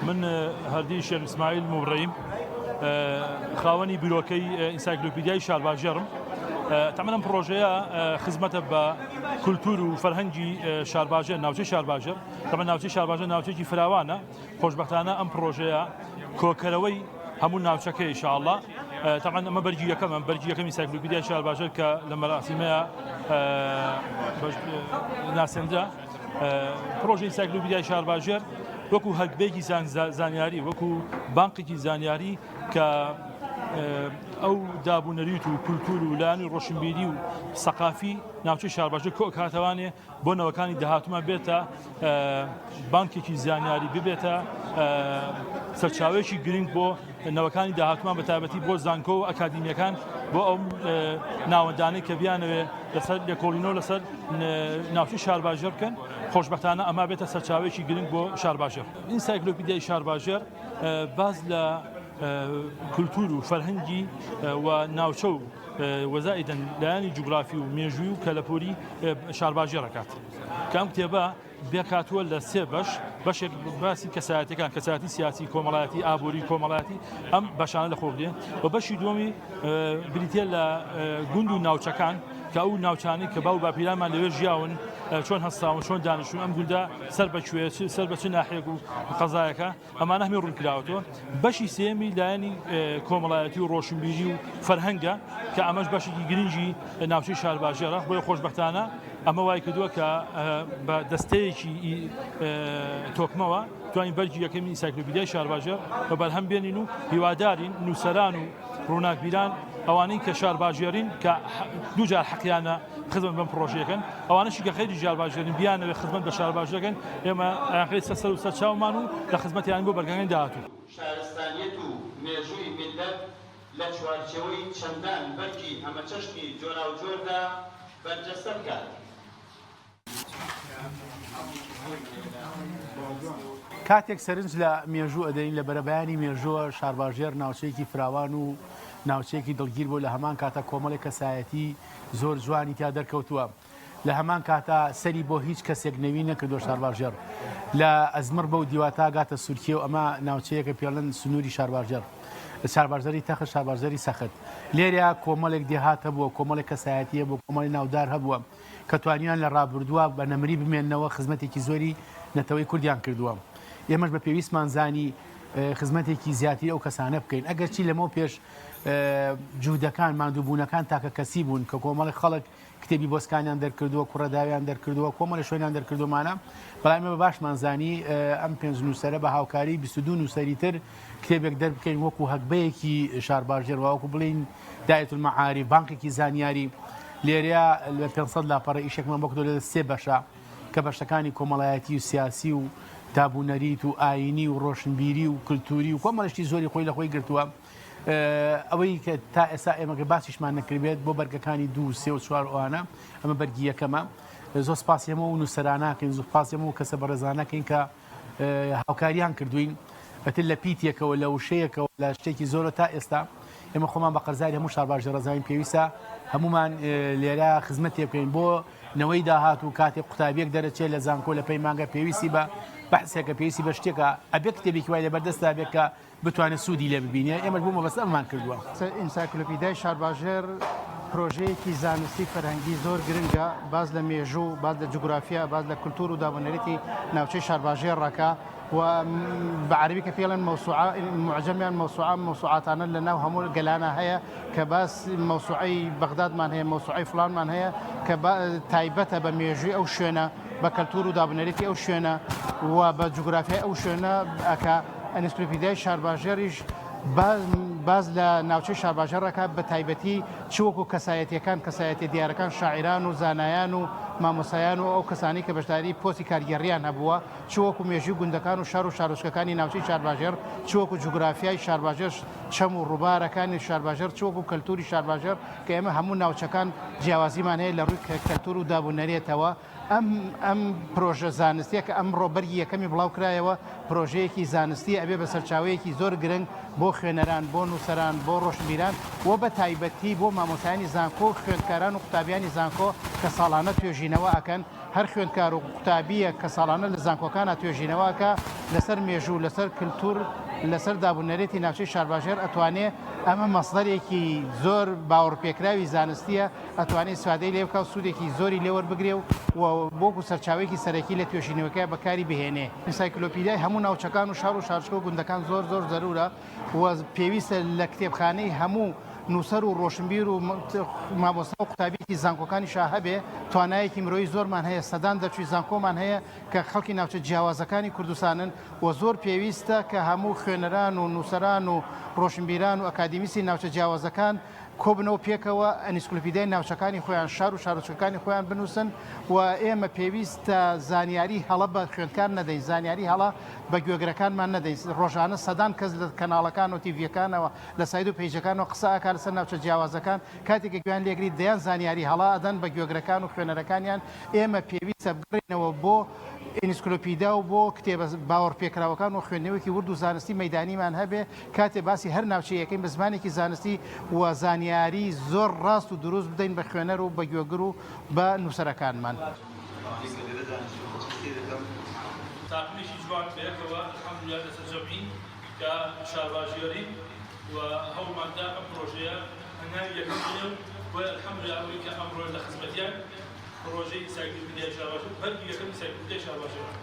من هەردی شێخ ئیسماعیل موڕەیم خاوەنی بیرۆکەی ئینسایکلۆپیدیای شارباژێڕم. تەمەەن ئەم پرۆژەیە خزمەتە بە کولتور و فەرهەنگی شارباژێر ناوچەی شارباژێر. تەمەەن ناوچەی شارباژێر ناوچێکی فراوانە. خۆشبەختانە ئەم پرۆژەیە کۆکەرەوەی هەموو ناوچەکەی ئینشاءالله. تەمەەن ئەمە بەرگی یەکەمە بەرگی یەکەمی ئینسایکلۆپیدیای شارباژێر کە لە مەراسیمەیە ناسێنرا. پرۆژەی ئینسایکلۆپیدیای شارباژێر وەکو هەرگبێکی زانیاری وەکو بانقێکی زانیاری کە ئەو دابوونەریت و کولتور و لایەنی ڕۆشنبیری و سەقافی ناوچەی شارباژێر کۆ کاتەوانێ بۆ نەوەکانی داهاتوومان بێتە بانکێکی زانیاری ببێتە سەرچاوێکی گرنگ بۆ نەوەکانی داهاتوومان بە تایبەتی بۆ زانکۆ و ئەکادیمیەکان بۆ ئەو ناوەندانەی کە بیانەوێ لەسەر لێکۆڵینەوە لەسەر ناوچەی شارباژێر بکەن. خۆشبەختانە ئەما بێتە سەرچاوێکی گرنگ بۆ شارباژێر. ئینسایکلۆپیدیای شارباژێر باز لە کولتور و فەرهەنگی و ناوچە و وەزائیدەن لایەنی جوگرافی و مێژووی و کەلەپۆری شارباژێڕەکات. کە ئەم کتێبە بێکاتووە لە سێ بەشێک باسی کەسایەتەکان کەسایەتی سیاسی کۆمەڵایەتی ئابووری کۆمەڵایەتی ئەم بەشانە لە خۆبدێن و بەشی دووەمی بریتێ لە گوند و ناوچەکان کە ئەو ناوچانی کە باو باپیرانمان لەوێ ژیاون چۆن هەستاون چۆن دانیشتون ئەم گوندا سەر بەکوێ سەر بە چ ناحەیەک و قەزایەکە ئەمانە هەمێ ڕوونکراوەتەوە. بەشی سێمی لایەنی کۆمەڵایەتی و ڕۆشنبیری و فەرهەنگە کە ئەمەش بەشێکی گرنگی ناوچەی شارباژێرە. بۆیە خۆشبەختانە ئەمە وای کردووە کە بە دەستەیەکی تۆکمەوە توانین بەرگی یەکەمی ئینسایکلۆپیدیای شارباژێر بە بەرهەم بێنین و هیوادارین نووسەران و ڕووناکبیران ئەوانەی کە شارباژێرین کە دووجار حەقیانە خزمەت بەم پرۆژەکەن ئەوانەشی کە خەیری شارباژێرین بیانەوێ خزمەت بە شارباژەکەن ئێمە ئاخری سەر و سەرچاومان و لە خزمەتیان بۆ بەرگەکانی داهاتوو. شارستانیەت و مێژووی میلەت لە چوارچێوەی چەندان بەرگی ئەمە چەشتی جۆرا و جۆردا بەرجەستە بکات. کاتێک سەرنج لە مێژوو ئەدەین لە بەرەبەیانی مێژووە شارباژێر ناوچەیەکی فراوان و ناوچەیەکی دڵگیر بۆ لە هەمان کاتە کۆمەڵی کەسایەتی زۆر جوانی تا دەرکەوتووە. لە هەمان کاتە سەری بۆ هیچ کەسێک نەوی نەکردو شارباژێر لە ئەزمر بەو دیواتا گاتە سورکیە و ئەمە ناوچەیەکە پێڵەن سنووری شارباژێر شارباژێری تەخت شارباژێری سەخت. لێرە کۆمەڵێک دێهات هەبووە کۆمەڵێک کەسایەتیە بۆ کۆمەڵی ناودار هەبووە کە توانیان لە ڕابردووە بە نەمری بمێننەوە خزمەتێکی زۆری نەتەوەی کوردیان کردووە. ئێمەش بە پێویستمان زانی خزمەتێکی زیاتری ئەو کەسانە بکەین. ئەگەر چی لەمەوە پێش جوودەکان ماندووبوونەکان تاکە کەسی بوون کە کۆمەڵی خەڵک کتێبی بۆسکانیان دەرکردووە کوڕەداویان دەرکردووە کۆمەڵی شوێنیان دەرکردومانە. بەڵام ئێمە باشمان زانی ئەم پێنج نووسەرە بە هاوکاری 22 نووسەری تر کتێبێک دەربکەین وەکو هەکبەیەکی شارباژێر وەکو بڵین دایەت المەعارف بانقێکی زانیاری. لێرەیە لە 500 لاپەڕە ئیشێکمان بۆ کردووە لە سێ بەشە کە بەشەکانی کۆمەڵایەتی و سیاسی و دابوونەریت و ئاینی و ڕۆشنبیری و کللتوری و کۆمەڵشتی زۆری خۆی لە خۆی گرتووە. ئەوەی کە تا ئێستا ئێمەگە باسیشمان نەکردبێت بۆ بەرگەکانی 2 3 و 4 ئەوانە ئەمە بەرگی یەکەمە. زۆر سپاس ئێمە و نووسەرانەکەین زۆر سپاس ئێمە و کەسە بەڕێزانەکەین کە هاوکاریان کردوین ئەتر لە پیتێکەوە لە وشەیەکەوە لە شتێکی زۆرە تا ئێستا ئێمە خۆمان بە قەرزاری هەموو شارباژێر ڕێزاین پێویستە هەمومان لێرە خزمەت بکەین بۆ نەوەی داهات و کاتێک قوتابیەک دەرەچێت لە زانکۆ لە پەی مانگە پێویستی بە بەحسێکە پێویستی بە شتێکە ئەبێ کتێبێکی وای لەبەردەستا بێت کە بتوانێت سوودی لێ ببینێ. ئێمە بوومە بەس ئەممان کردووە. ئینسایکلۆپیدیای شارباژێر پرۆژەیەکی زانستی فەرهەنگی زۆر گرنگە باز لە مێژوو باز لە جوگرافیا باز لە کولتور و دابوونەریتی ناوچەی شارباژێر ڕەکە و بەعەربی کە پێڵێن مەوسوعە معجەمیان مەوسوعاتانە لە ناو هەموو گەلانە هەیە کە باس مەوسوعەی بەغدادمان هەیە مەوسوعەی فڵانمان هەیە کە تایبەتە بە مێژووی ئەو شوێنە بە کەلتور و دابوونەریتی ئەو شوێنە و بە جوگرافیای ئەو شوێنە ئەکە ئەنسایکلۆپیدیای شارباژێریش باز لە ناوچەی شارباژێڕەکە بە تایبەتی چوەکو کەسایەتیەکان کەسایەتی دیارەکان شاعیران و زانایان و مامۆسایان و ئەو کەسانی کە بەشداری پۆستی کارگەڕیان هەبووە چوەکو مێژوی گوندەکان و شار و شارۆچکەکانی ناوچەی شارباژێر چوەکو جوگرافیای شارباژێر چەم و ڕووبارەکانی شارباژێر چوەکو کەلتوری شارباژێر کە ئێمە هەموو ناوچەکان جیاوازیمان هەیە لە ڕووی کەلتور و دابوونەرێتەوە ئەم پرۆژە زانستیە کە ئەمڕۆ بەرگی یەکەمی بڵاو کرایەوە پرۆژەیەکی زانستی ئەبێ بە سەرچاوەیەکی زۆر گرنگ بۆ خوێنەران بۆ نووسەران بۆ ڕۆشنبیران و بە تایبەتی بۆ مامۆسایانی زانکۆ خوێندکاران و قوتابیانی زانکۆ کە ساڵانە توێژینەوە ئەکەن هەر خوێندکار و قوتابیە کە ساڵانە لە زانکۆکانە توێژینەوەکە لەسەر مێژوو لەسەر کللتور لەسەر دابوونەرێتی ناوچەی شارباژێر ئەتوانێت ئەمە مەسڵەرێکی زۆر باوەڕپێکراوی زانستیە ئەتوانێت سوادەی لێ بکە و سوودێکی زۆری لێوەربگرێ و بۆکو سەرچاوێکی سەرەکی لە توێژینەوەکە بەکاری بهێنێ ئینسایکلۆپیدیای هەموو ناوچەکان و شار و شارچکە و گوندەکان زۆر زۆر زەرورە و پێویستە لە کتێبخانەی هەموو نووسەر و ڕۆشنبیر و مامۆستا و قوتابیەتی زانکۆکانی شا هەبێ توانایەکی مرۆیی زۆرمان هەیە سەدان دەرچووی زانکۆمان هەیە کە خەڵکی ناوچە جیاوازەکانی کوردستانن و زۆر پێویستە کە هەموو خوێنەران و نووسەران و ڕۆشنبیران و ئەکادیمیسی ناوچە جیاوازەکان کۆبنەوە پێکەوە ئەنیسکلۆپیدای ناوچەکانی خۆیان شار و شارۆچکەکانی خۆیان بنووسن و ئێمە پێویستە زانیاری هەڵە بە خوێندکار نەدەین زانیاری هەڵە بە گوێگرەکانمان نەدەین ڕۆژانە سەدان کەس لە کەناڵەکان و تیڤەکانەوە لە ساید و پێیجەکانەوە قسەکە لەسەر ناوچە جیاوازەکان کاتێکە گویان لێگری دەیان زانیاری هەڵا ئەدەن بە گوێگرەکان و خوێنەرەکانیان ئێمە پێویستە بگرینەوە بۆ ئینسکلۆپیدا و بۆ کتێبە باوەڕپێکراوەکان و خوێندنەوەکی ورد و زانستی مەیدانیمان هەبێ کاتێ باسی هەر ناوچەیەکەین بە زمانێکی زانستی و زانیاری زۆر ڕاست و دروست بدەین بە خوێنەر و بە گوێگر و بە نووسەرەکانمان. تاقنیشی جوان بەیەکەوە الحەمدولillah لەسەر جەمعین کە شارباژێرین و هەوڵماندا ئەم پرۆژەیە هەنگاوی یەکەم بنێ و الحەمدولillah ئەوەی کە ئەمڕۆ لە خزمەتیان پرۆژەی ئینسایکلۆپیدیای شارباژێر بەرگی یەکەم ئینسایکلۆپیدیای شارباژێر